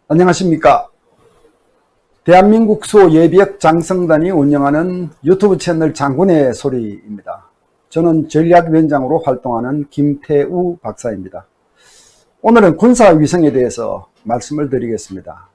안녕하십니까. 대한민국 수호예비역 장성단이 운영하는 유튜브 채널 장군의 소리입니다. 저는 전략위원장으로 활동하는 김태우 박사입니다. 오늘은 군사위성에 대해서 말씀을 드리겠습니다.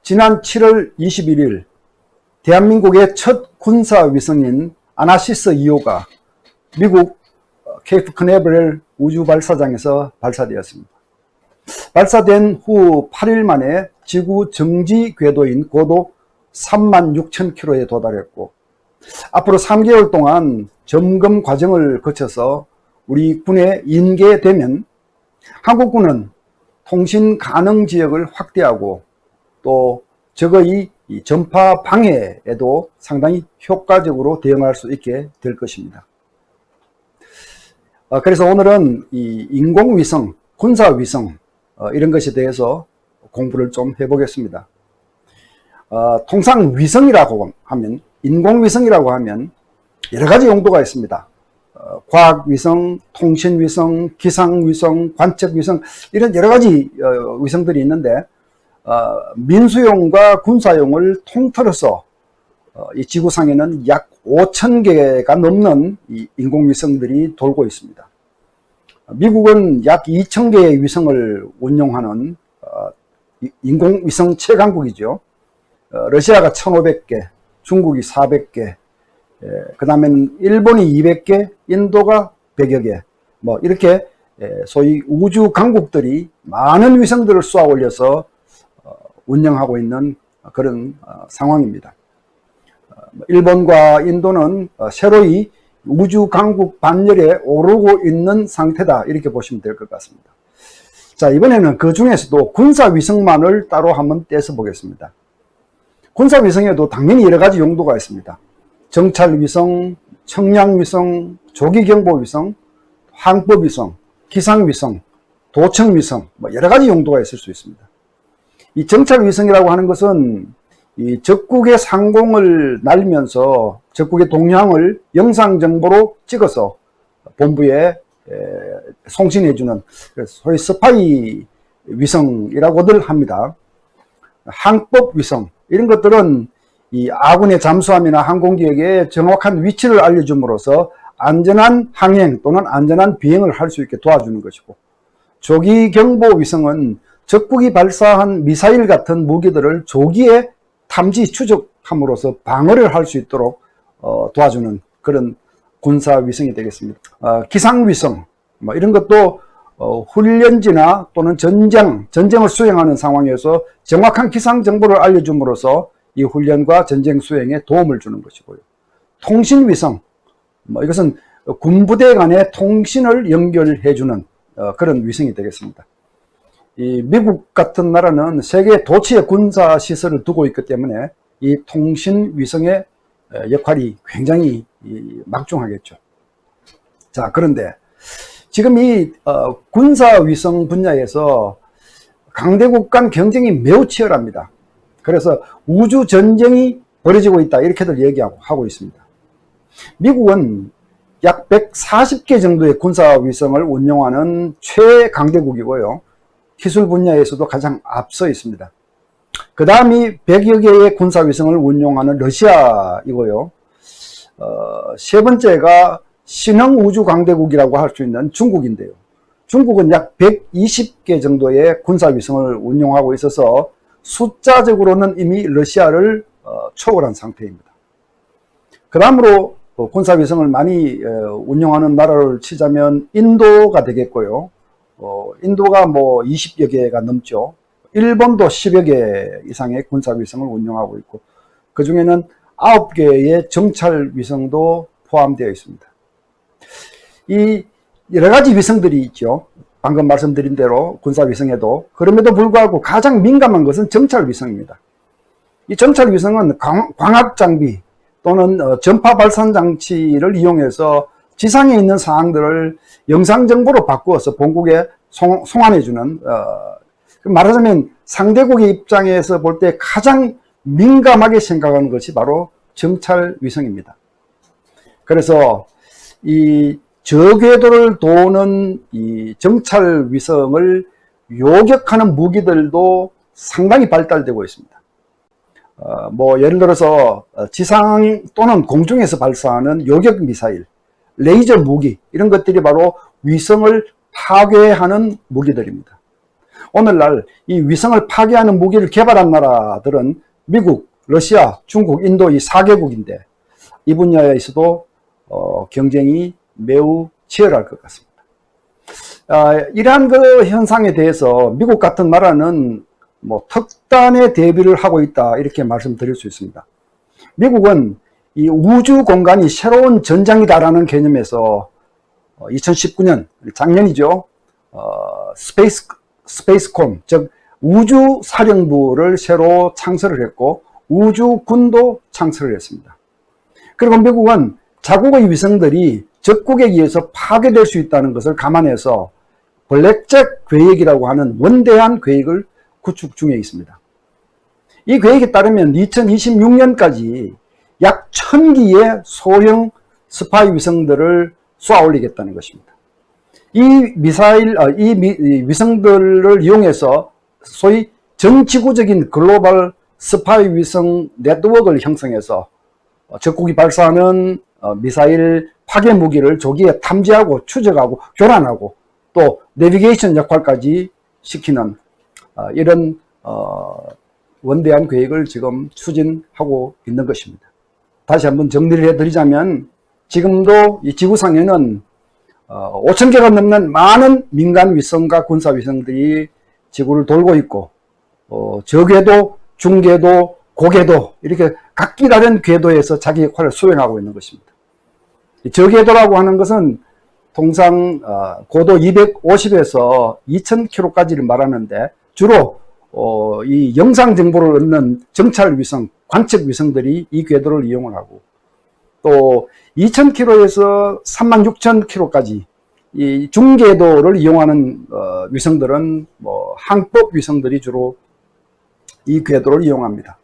지난 7월 21일 대한민국의 첫 군사위성인 아나시스 2호가 미국 케이프 커네버럴 우주발사장에서 발사되었습니다. 발사된 후 8일 만에 지구 정지 궤도인 고도 36,000km에 도달했고, 앞으로 3개월 동안 점검 과정을 거쳐서 우리 군에 인계되면 한국군은 통신 가능 지역을 확대하고 또 적의 전파 방해에도 상당히 효과적으로 대응할 수 있게 될 것입니다. 그래서 오늘은 이 인공위성, 군사위성 이런 것에 대해서 공부를 좀 해보겠습니다. 통상 위성이라고 하면, 인공위성이라고 하면 여러 가지 용도가 있습니다. 과학위성, 통신위성, 기상위성, 관측위성 이런 여러 가지 위성들이 있는데 민수용과 군사용을 통틀어서 이 지구상에는 약 5,000개가 넘는 이 인공위성들이 돌고 있습니다. 미국은 약 2,000개의 위성을 운용하는 인공위성 최강국이죠. 러시아가 1,500개, 중국이 400개, 그 다음엔 일본이 200개, 인도가 100여 개, 뭐 이렇게 소위 우주 강국들이 많은 위성들을 쏘아 올려서 운영하고 있는 그런 상황입니다. 일본과 인도는 새로이 우주 강국 반열에 오르고 있는 상태다, 이렇게 보시면 될 것 같습니다. 자, 이번에는 그 중에서도 군사위성만을 따로 한번 떼서 보겠습니다. 군사위성에도 당연히 여러 가지 용도가 있습니다. 정찰위성, 청량위성, 조기경보위성, 항법위성, 기상위성, 도청위성, 뭐 여러 가지 용도가 있을 수 있습니다. 이 정찰위성이라고 하는 것은 이 적국의 상공을 날면서 적국의 동향을 영상정보로 찍어서 본부에 송신해주는, 소위 스파이 위성이라고들 합니다. 항법위성, 이런 것들은 이 아군의 잠수함이나 항공기에게 정확한 위치를 알려줌으로써 안전한 항행 또는 안전한 비행을 할 수 있게 도와주는 것이고, 조기경보위성은 적국이 발사한 미사일 같은 무기들을 조기에 탐지 추적함으로써 방어를 할 수 있도록 도와주는 그런 군사위성이 되겠습니다. 기상위성, 뭐 이런 것도 훈련지나 또는 전쟁을 수행하는 상황에서 정확한 기상 정보를 알려줌으로써 이 훈련과 전쟁 수행에 도움을 주는 것이고요. 통신위성, 뭐 이것은 군부대 간의 통신을 연결해주는 그런 위성이 되겠습니다. 이 미국 같은 나라는 세계 도처에 군사 시설을 두고 있기 때문에 이 통신 위성의 역할이 굉장히 막중하겠죠. 자, 그런데 지금 이 군사 위성 분야에서 강대국 간 경쟁이 매우 치열합니다. 그래서 우주 전쟁이 벌어지고 있다, 이렇게들 얘기하고 있습니다. 미국은 약 140개 정도의 군사 위성을 운용하는 최강대국이고요. 기술 분야에서도 가장 앞서 있습니다. 그 다음이 100여 개의 군사위성을 운용하는 러시아이고요. 세 번째가 신흥우주강대국이라고 할 수 있는 중국인데요. 중국은 약 120개 정도의 군사위성을 운용하고 있어서 숫자적으로는 이미 러시아를 초월한 상태입니다. 그 다음으로 군사위성을 많이 운용하는 나라를 치자면 인도가 되겠고요. 인도가 뭐 20여 개가 넘죠. 일본도 10여 개 이상의 군사위성을 운용하고 있고, 그 중에는 9개의 정찰위성도 포함되어 있습니다. 이 여러 가지 위성들이 있죠. 방금 말씀드린 대로 군사위성에도. 그럼에도 불구하고 가장 민감한 것은 정찰위성입니다. 이 정찰위성은 광학장비 또는 전파 발산 장치를 이용해서 지상에 있는 사항들을 영상정보로 바꾸어서 본국에 송환해주는, 말하자면 상대국의 입장에서 볼 때 가장 민감하게 생각하는 것이 바로 정찰위성입니다. 그래서 이 저궤도를 도는 이 정찰위성을 요격하는 무기들도 상당히 발달되고 있습니다. 뭐 예를 들어서 지상 또는 공중에서 발사하는 요격 미사일, 레이저 무기 이런 것들이 바로 위성을 파괴하는 무기들입니다. 오늘날 이 위성을 파괴하는 무기를 개발한 나라들은 미국, 러시아, 중국, 인도 이 4개국인데 이 분야에서도 경쟁이 매우 치열할 것 같습니다. 이러한 그 현상에 대해서 미국 같은 나라는 뭐 특단의 대비를 하고 있다 이렇게 말씀드릴 수 있습니다. 미국은 이 우주 공간이 새로운 전장이다라는 개념에서 2019년 작년이죠. 스페이스콤 즉 우주사령부를 새로 창설을 했고 우주군도 창설을 했습니다. 그리고 미국은 자국의 위성들이 적국에 의해서 파괴될 수 있다는 것을 감안해서 블랙잭 계획이라고 하는 원대한 계획을 구축 중에 있습니다. 이 계획에 따르면 2026년까지 약 1000기의 소형 스파이 위성들을 쏘아 올리겠다는 것입니다. 이 위성들을 이용해서 소위 전지구적인 글로벌 스파이 위성 네트워크를 형성해서 적국이 발사하는 미사일 파괴 무기를 조기에 탐지하고 추적하고 교란하고 또 내비게이션 역할까지 시키는 이런 원대한 계획을 지금 추진하고 있는 것입니다. 다시 한번 정리를 해드리자면 지금도 이 지구상에는 5,000개가 넘는 많은 민간 위성과 군사 위성들이 지구를 돌고 있고 저궤도, 중궤도, 고궤도 이렇게 각기 다른 궤도에서 자기 역할을 수행하고 있는 것입니다. 저궤도라고 하는 것은 통상 고도 250에서 2000km까지를 말하는데 주로 이 영상 정보를 얻는 정찰 위성, 관측 위성들이 이 궤도를 이용을 하고 또 2000km에서 36,000km까지 이 중궤도를 이용하는 위성들은 뭐 항법 위성들이 주로 이 궤도를 이용합니다.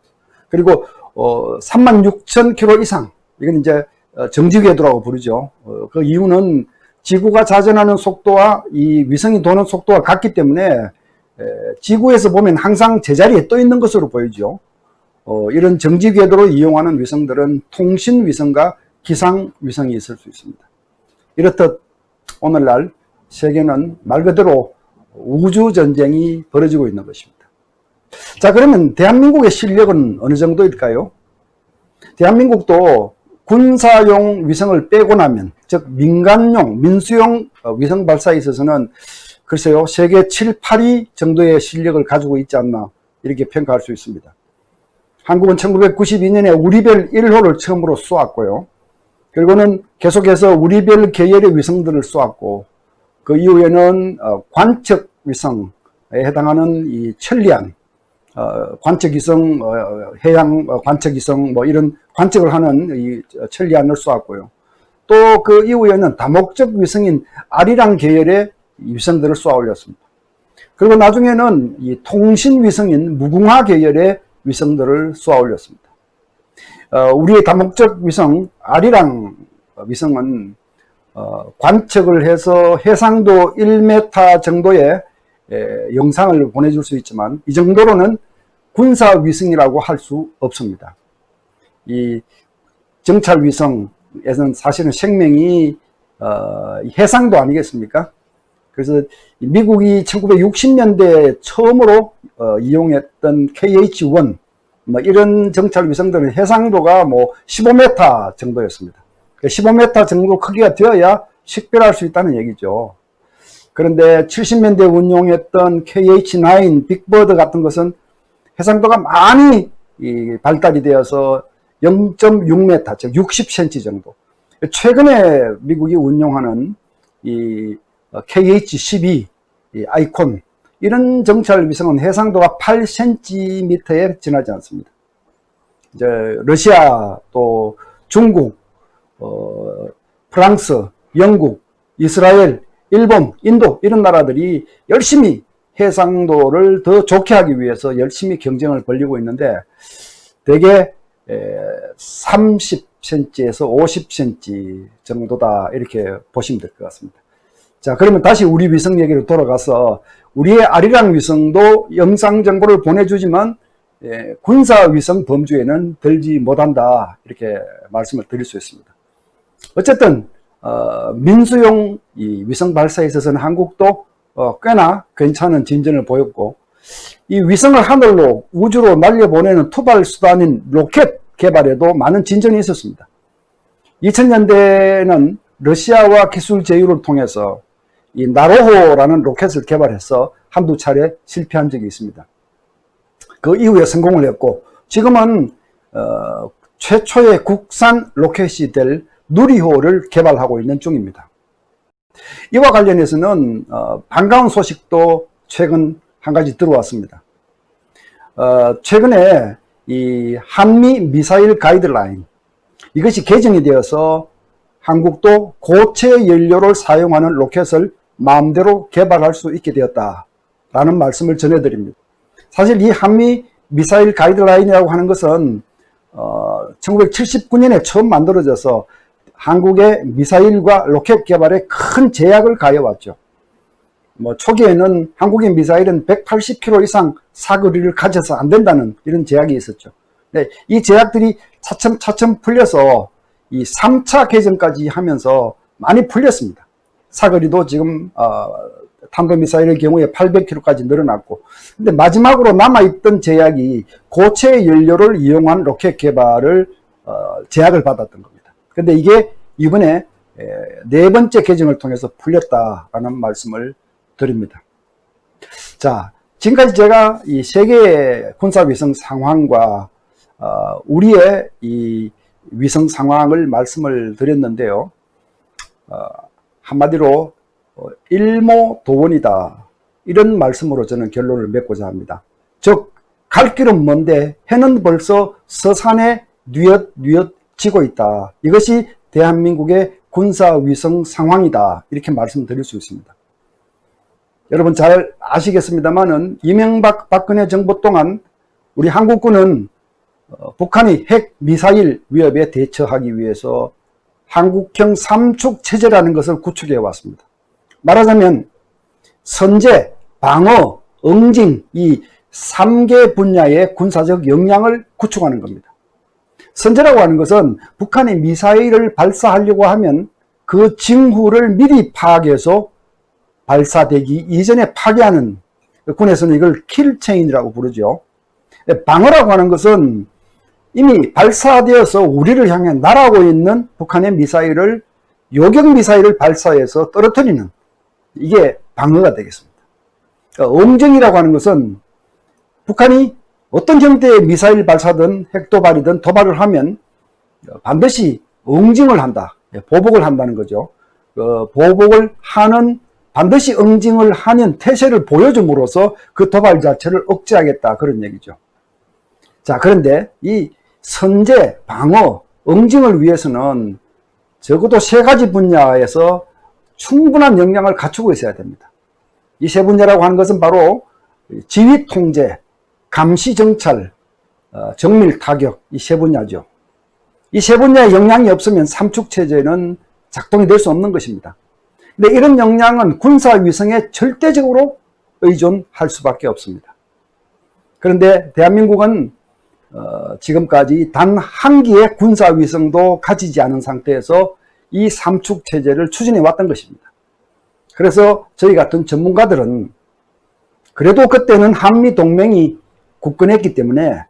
그리고 36,000km 이상 이건 이제 정지 궤도라고 부르죠. 그 이유는 지구가 자전하는 속도와 이 위성이 도는 속도가 같기 때문에 지구에서 보면 항상 제자리에 떠 있는 것으로 보이죠. 이런 정지 궤도를 이용하는 위성들은 통신 위성과 기상 위성이 있을 수 있습니다. 이렇듯 오늘날 세계는 말 그대로 우주 전쟁이 벌어지고 있는 것입니다. 자, 그러면 대한민국의 실력은 어느 정도일까요? 대한민국도 군사용 위성을 빼고 나면 즉 민간용, 민수용 위성 발사에 있어서는 글쎄요 세계 7, 8위 정도의 실력을 가지고 있지 않나 이렇게 평가할 수 있습니다. 한국은 1992년에 우리별 1호를 처음으로 쏘았고요. 그리고는 계속해서 우리별 계열의 위성들을 쏘았고 그 이후에는 관측 위성에 해당하는 이 천리안 관측위성, 해양 관측위성 뭐 이런 관측을 하는 이 천리안을 쏘았고요. 또 그 이후에는 다목적 위성인 아리랑 계열의 위성들을 쏘아 올렸습니다. 그리고 나중에는 이 통신 위성인 무궁화 계열의 위성들을 쏘아 올렸습니다. 우리의 다목적 위성 아리랑 위성은 관측을 해서 해상도 1m 정도의 영상을 보내줄 수 있지만 이 정도로는 군사 위성이라고 할 수 없습니다. 이 정찰 위성에서는 사실은 생명이 해상도 아니겠습니까? 그래서 미국이 1960년대에 처음으로 이용했던 KH-1 뭐 이런 정찰 위성들은 해상도가 뭐 15m 정도였습니다. 15m 정도 크기가 되어야 식별할 수 있다는 얘기죠. 그런데 70년대 운용했던 KH-9 빅버드 같은 것은 해상도가 많이 발달이 되어서 0.6m, 즉 60cm 정도. 최근에 미국이 운용하는 이 KH-12 이 아이콘 이런 정찰 위성은 해상도가 8cm에 지나지 않습니다. 이제 러시아 또 중국, 프랑스, 영국, 이스라엘, 일본, 인도 이런 나라들이 열심히 해상도를 더 좋게 하기 위해서 열심히 경쟁을 벌이고 있는데 대개 30cm에서 50cm 정도다 이렇게 보시면 될 것 같습니다. 자, 그러면 다시 우리 위성 얘기로 돌아가서 우리의 아리랑 위성도 영상 정보를 보내주지만 군사 위성 범주에는 들지 못한다, 이렇게 말씀을 드릴 수 있습니다. 어쨌든 민수용 이 위성 발사에 있어서는 한국도 꽤나 괜찮은 진전을 보였고, 이 위성을 하늘로 우주로 날려보내는 투발 수단인 로켓 개발에도 많은 진전이 있었습니다. 2000년대에는 러시아와 기술 제휴를 통해서 이 나로호라는 로켓을 개발해서 한두 차례 실패한 적이 있습니다. 그 이후에 성공을 했고, 지금은 최초의 국산 로켓이 될 누리호를 개발하고 있는 중입니다. 이와 관련해서는 반가운 소식도 최근 한 가지 들어왔습니다. 최근에 이 한미 미사일 가이드라인, 이것이 개정이 되어서 한국도 고체 연료를 사용하는 로켓을 마음대로 개발할 수 있게 되었다라는 말씀을 전해드립니다. 사실 이 한미 미사일 가이드라인이라고 하는 것은 1979년에 처음 만들어져서 한국의 미사일과 로켓 개발에 큰 제약을 가해왔죠. 초기에는 한국의 미사일은 180km 이상 사거리를 가져서 안 된다는 이런 제약이 있었죠. 네, 이 제약들이 차츰 풀려서 이 3차 개정까지 하면서 많이 풀렸습니다. 사거리도 지금 탄도미사일의 경우에 800km까지 늘어났고, 근데 마지막으로 남아있던 제약이 고체 연료를 이용한 로켓 개발을 제약을 받았던 겁니다. 근데 이게 이번에 네 번째 개정을 통해서 풀렸다라는 말씀을 드립니다. 자, 지금까지 제가 이 세계 군사위성 상황과 우리의 이 위성 상황을 말씀을 드렸는데요. 한마디로 일모도원이다, 이런 말씀으로 저는 결론을 맺고자 합니다. 즉, 갈 길은 먼데 해는 벌써 서산에 뉘엿뉘엿 지고 있다. 이것이 대한민국의 군사위성 상황이다, 이렇게 말씀드릴 수 있습니다. 여러분 잘 아시겠습니다만은 이명박 박근혜 정부 동안 우리 한국군은 북한의 핵 미사일 위협에 대처하기 위해서 한국형 삼축 체제라는 것을 구축해 왔습니다. 말하자면 선제, 방어, 응징, 이 3개 분야의 군사적 역량을 구축하는 겁니다. 선제라고 하는 것은 북한이 미사일을 발사하려고 하면 그 징후를 미리 파악해서 발사되기 이전에 파괴하는, 군에서는 이걸 킬체인이라고 부르죠. 방어라고 하는 것은 이미 발사되어서 우리를 향해 날아오고 있는 북한의 미사일을, 요격 미사일을 발사해서 떨어뜨리는, 이게 방어가 되겠습니다. 응징이라고 하는 것은 북한이 어떤 형태의 미사일 발사든 핵도발이든 도발을 하면 반드시 응징을 한다, 보복을 한다는 거죠. 보복을 하는, 반드시 응징을 하는 태세를 보여줌으로써 그 도발 자체를 억제하겠다, 그런 얘기죠. 자, 그런데 이 선제, 방어, 응징을 위해서는 적어도 세 가지 분야에서 충분한 역량을 갖추고 있어야 됩니다. 이 세 분야라고 하는 것은 바로 지휘 통제, 감시 정찰, 정밀 타격, 이 세 분야죠. 이 세 분야의 역량이 없으면 삼축체제는 작동이 될 수 없는 것입니다. 근데 이런 역량은 군사위성에 절대적으로 의존할 수밖에 없습니다. 그런데 대한민국은 지금까지 단 한 기의 군사위성도 가지지 않은 상태에서 이 삼축체제를 추진해 왔던 것입니다. 그래서 저희 같은 전문가들은 그래도 그때는 한미동맹이 굳건했기 때문에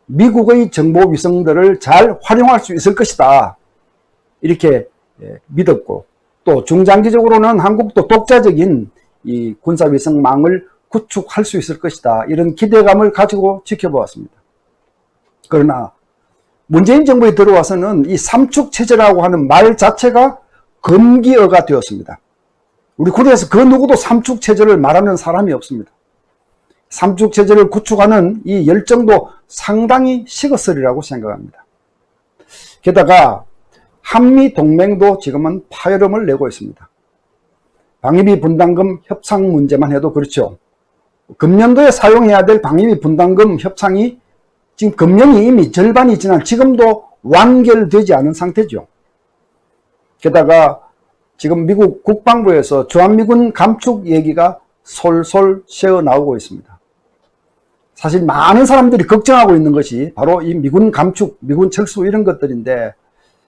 미국의 정보위성들을 잘 활용할 수 있을 것이다, 이렇게 믿었고, 또 중장기적으로는 한국도 독자적인 이 군사위성망을 구축할 수 있을 것이다, 이런 기대감을 가지고 지켜보았습니다. 그러나 문재인 정부에 들어와서는 이 삼축체제라고 하는 말 자체가 금기어가 되었습니다. 우리 군에서 그 누구도 삼축체제를 말하는 사람이 없습니다. 삼축체제를 구축하는 이 열정도 상당히 식었으리라고 생각합니다. 게다가 한미동맹도 지금은 파열음을 내고 있습니다. 방위비 분담금 협상 문제만 해도 그렇죠. 금년도에 사용해야 될 방위비 분담금 협상이 지금 금년이 이미 절반이 지난 지금도 완결되지 않은 상태죠. 게다가 지금 미국 국방부에서 주한미군 감축 얘기가 솔솔 새어 나오고 있습니다. 사실 많은 사람들이 걱정하고 있는 것이 바로 이 미군 감축, 미군 철수 이런 것들인데,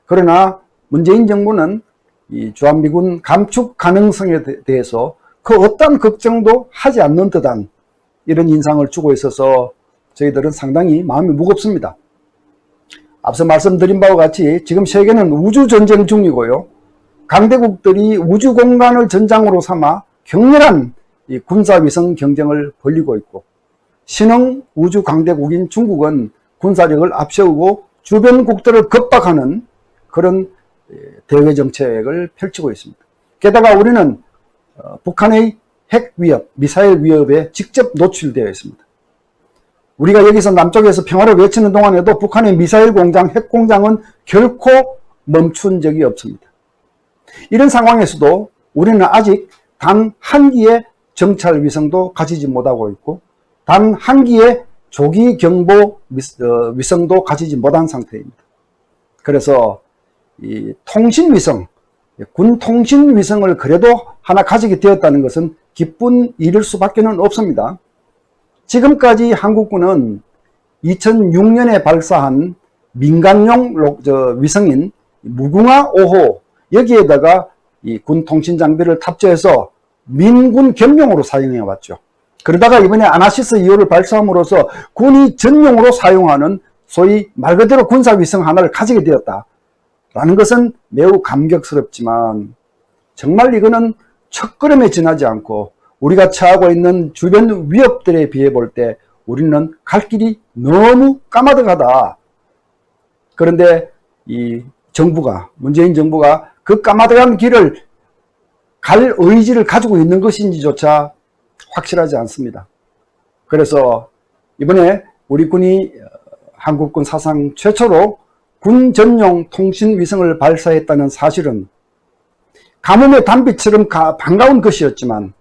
그러나 문재인 정부는 이 주한미군 감축 가능성에 대해서 그 어떤 걱정도 하지 않는 듯한 이런 인상을 주고 있어서 저희들은 상당히 마음이 무겁습니다. 앞서 말씀드린 바와 같이 지금 세계는 우주전쟁 중이고요. 강대국들이 우주공간을 전장으로 삼아 격렬한 이 군사위성 경쟁을 벌이고 있고, 신흥 우주 강대국인 중국은 군사력을 앞세우고 주변국들을 겁박하는 그런 대외 정책을 펼치고 있습니다. 게다가 우리는 북한의 핵 위협, 미사일 위협에 직접 노출되어 있습니다. 우리가 여기서 남쪽에서 평화를 외치는 동안에도 북한의 미사일 공장, 핵 공장은 결코 멈춘 적이 없습니다. 이런 상황에서도 우리는 아직 단 한 기의 정찰 위성도 가지지 못하고 있고, 단 한 기의 조기 경보 위성도 가지지 못한 상태입니다. 그래서 이 통신 위성, 군 통신 위성을 그래도 하나 가지게 되었다는 것은 기쁜 일일 수밖에 없습니다. 지금까지 한국군은 2006년에 발사한 민간용 위성인 무궁화 5호, 여기에다가 이 군 통신 장비를 탑재해서 민군 겸용으로 사용해 왔죠. 그러다가 이번에 아나시스 2호를 발사함으로써 군이 전용으로 사용하는 소위 말 그대로 군사위성 하나를 가지게 되었다라는 것은 매우 감격스럽지만, 정말 이거는 첫걸음에 지나지 않고 우리가 처하고 있는 주변 위협들에 비해 볼 때 우리는 갈 길이 너무 까마득하다. 그런데 이 정부가, 문재인 정부가 그 까마득한 길을 갈 의지를 가지고 있는 것인지조차 확실하지 않습니다. 그래서 이번에 우리 군이 한국군 사상 최초로 군 전용 통신 위성을 발사했다는 사실은 가뭄의 단비처럼 반가운 것이었지만,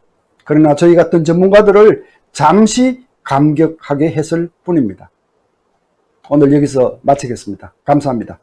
그러나 저희 같은 전문가들을 잠시 감격하게 했을 뿐입니다. 오늘 여기서 마치겠습니다. 감사합니다.